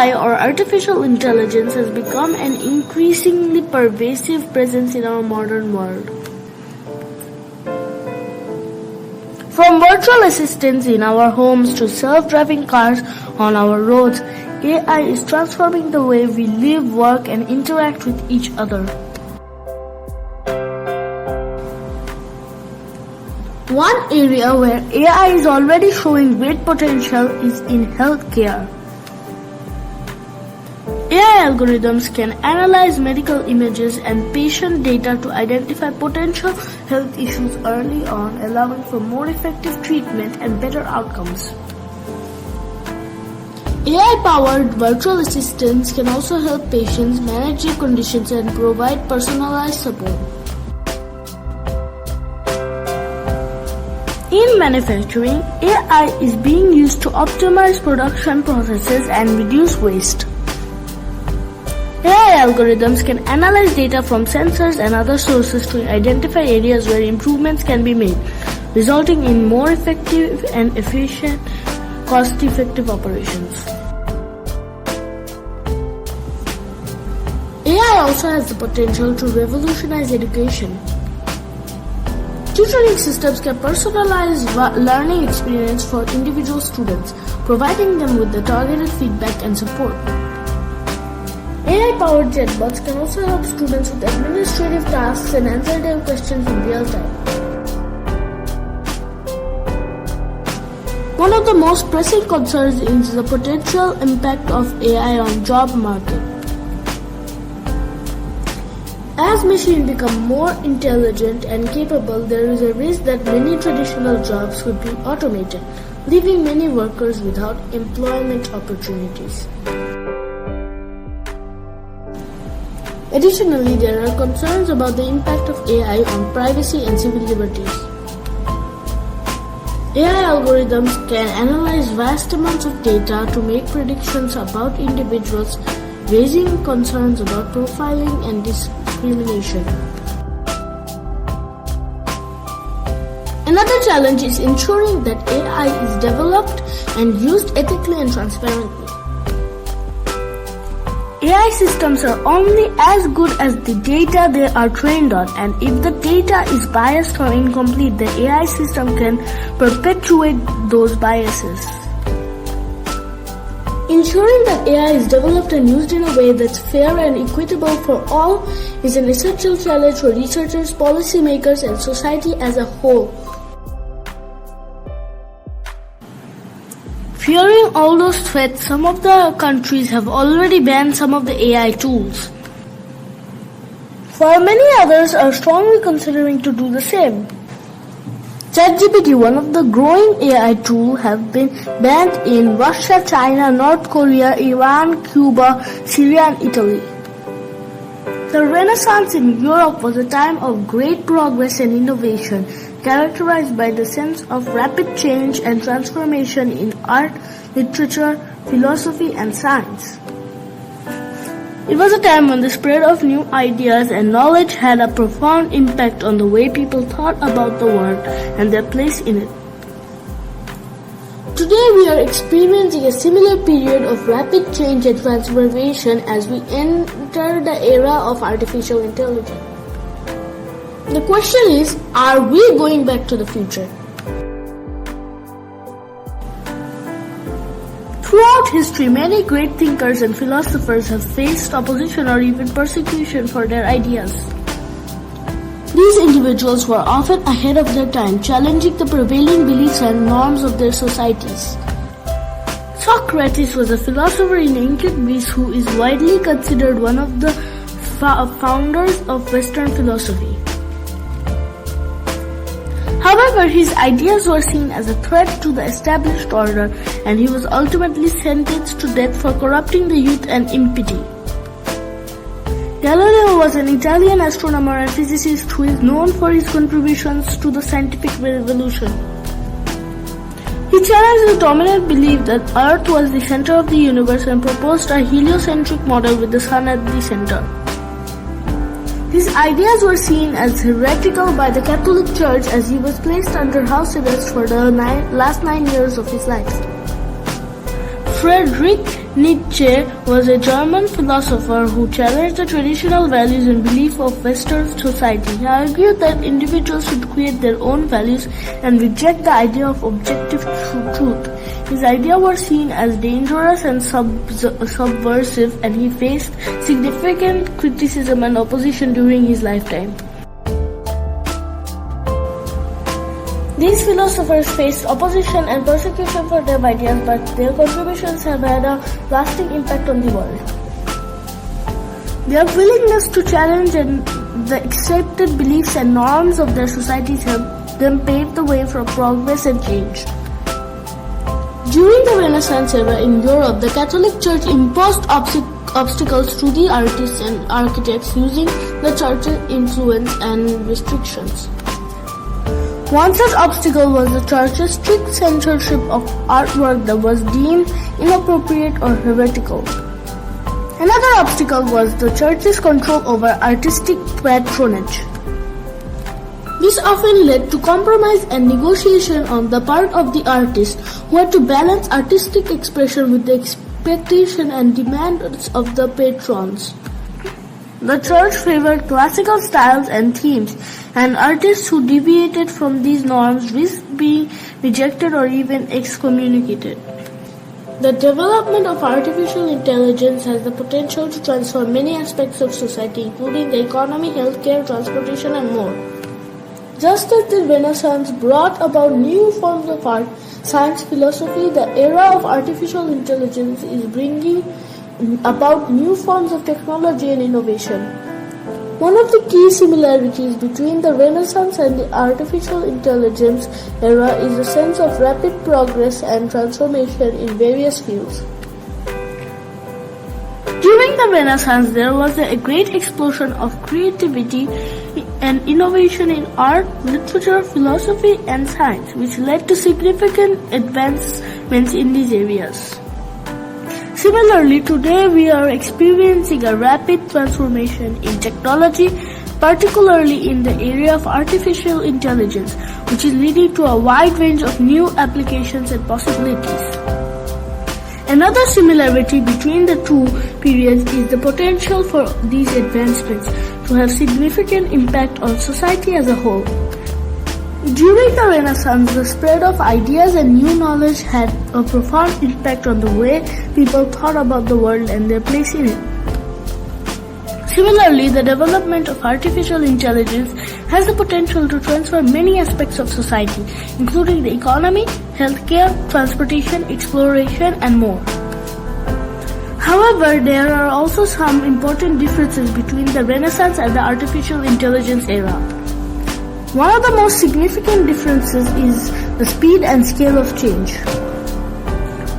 AI or artificial intelligence has become an increasingly pervasive presence in our modern world. From virtual assistants in our homes to self-driving cars on our roads, AI is transforming the way we live, work, and interact with each other. One area where AI is already showing great potential is in healthcare. AI algorithms can analyze medical images and patient data to identify potential health issues early on, allowing for more effective treatment and better outcomes. AI-powered virtual assistants can also help patients manage their conditions and provide personalized support. In manufacturing, AI is being used to optimize production processes and reduce waste. AI algorithms can analyze data from sensors and other sources to identify areas where improvements can be made, resulting in more effective and efficient, cost-effective operations. AI also has the potential to revolutionize education. Tutoring systems can personalize learning experience for individual students, providing them with the targeted feedback and support. AI-powered chatbots can also help students with administrative tasks and answer their questions in real time. One of the most pressing concerns is the potential impact of AI on job market. As machines become more intelligent and capable, there is a risk that many traditional jobs could be automated, leaving many workers without employment opportunities. Additionally, there are concerns about the impact of AI on privacy and civil liberties. AI algorithms can analyze vast amounts of data to make predictions about individuals, raising concerns about profiling and discrimination. Another challenge is ensuring that AI is developed and used ethically and transparently. AI systems are only as good as the data they are trained on, and if the data is biased or incomplete, the AI system can perpetuate those biases. Ensuring that AI is developed and used in a way that's fair and equitable for all is an essential challenge for researchers, policymakers, and society as a whole. Fearing all those threats, some of the countries have already banned some of the AI tools. While many others are strongly considering to do the same. ChatGPT, one of the growing AI tools, have been banned in Russia, China, North Korea, Iran, Cuba, Syria, and Italy. The Renaissance in Europe was a time of great progress and innovation, characterized by the sense of rapid change and transformation in art, literature, philosophy, and science. It was a time when the spread of new ideas and knowledge had a profound impact on the way people thought about the world and their place in it. Today we are experiencing a similar period of rapid change and transformation as we enter the era of artificial intelligence. The question is, are we going back to the future? Throughout history, many great thinkers and philosophers have faced opposition or even persecution for their ideas. These individuals were often ahead of their time, challenging the prevailing beliefs and norms of their societies. Socrates was a philosopher in ancient Greece who is widely considered one of the founders of Western philosophy. However, his ideas were seen as a threat to the established order, and he was ultimately sentenced to death for corrupting the youth and impiety. Galileo was an Italian astronomer and physicist who is known for his contributions to the scientific revolution. He challenged the dominant belief that Earth was the center of the universe and proposed a heliocentric model with the sun at the center. His ideas were seen as heretical by the Catholic Church as he was placed under house arrest for the last 9 years of his life. Friedrich Nietzsche was a German philosopher who challenged the traditional values and beliefs of Western society. He argued that individuals should create their own values and reject the idea of objective truth. His ideas were seen as dangerous and subversive, and he faced significant criticism and opposition during his lifetime. These philosophers faced opposition and persecution for their ideas, but their contributions have had a lasting impact on the world. Their willingness to challenge the accepted beliefs and norms of their societies helped them pave the way for progress and change. During the Renaissance era in Europe, the Catholic Church imposed obstacles to the artists and architects using the church's influence and restrictions. One such obstacle was the church's strict censorship of artwork that was deemed inappropriate or heretical. Another obstacle was the church's control over artistic patronage. This often led to compromise and negotiation on the part of the artist, who had to balance artistic expression with the expectation and demands of the patrons. The church favored classical styles and themes, and artists who deviated from these norms risked being rejected or even excommunicated. The development of artificial intelligence has the potential to transform many aspects of society, including the economy, healthcare, transportation, and more. Just as the Renaissance brought about new forms of art, science, philosophy, the era of artificial intelligence is bringing about new forms of technology and innovation. One of the key similarities between the Renaissance and the artificial intelligence era is a sense of rapid progress and transformation in various fields. During the Renaissance, there was a great explosion of creativity and innovation in art, literature, philosophy, and science, which led to significant advancements in these areas. Similarly, today we are experiencing a rapid transformation in technology, particularly in the area of artificial intelligence, which is leading to a wide range of new applications and possibilities. Another similarity between the two periods is the potential for these advancements to have significant impact on society as a whole. During the Renaissance, the spread of ideas and new knowledge had a profound impact on the way people thought about the world and their place in it. Similarly, the development of artificial intelligence has the potential to transform many aspects of society, including the economy, healthcare, transportation, exploration, and more. However, there are also some important differences between the Renaissance and the artificial intelligence era. One of the most significant differences is the speed and scale of change.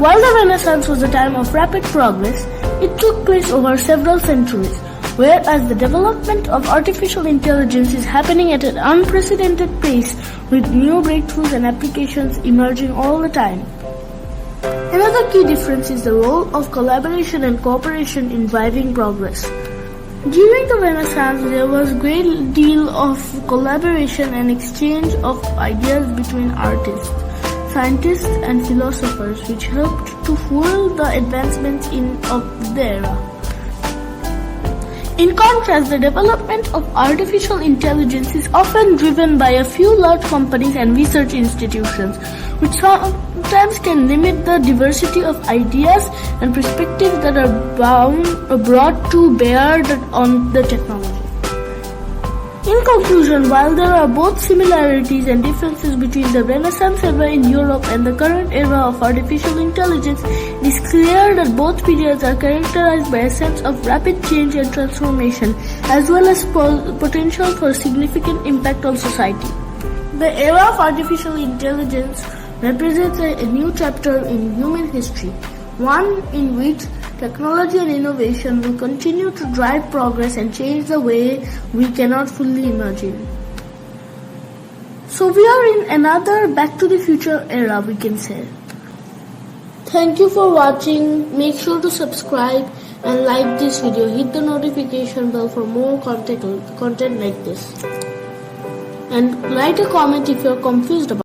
While the Renaissance was a time of rapid progress, it took place over several centuries, whereas the development of artificial intelligence is happening at an unprecedented pace with new breakthroughs and applications emerging all the time. Another key difference is the role of collaboration and cooperation in driving progress. During the Renaissance, there was a great deal of collaboration and exchange of ideas between artists, scientists, and philosophers, which helped to fuel the advancements of the era. In contrast, the development of artificial intelligence is often driven by a few large companies and research institutions, which sometimes can limit the diversity of ideas and perspectives that are brought to bear on the technology. In conclusion, while there are both similarities and differences between the Renaissance era in Europe and the current era of artificial intelligence, it is clear that both periods are characterized by a sense of rapid change and transformation, as well as potential for significant impact on society. The era of artificial intelligence represents a new chapter in human history, one in which technology and innovation will continue to drive progress and change the way we cannot fully imagine. So we are in another Back to the Future era, we can say. Thank you for watching. Make sure to subscribe and like this video. Hit the notification bell for more content like this. And write a comment if you are confused about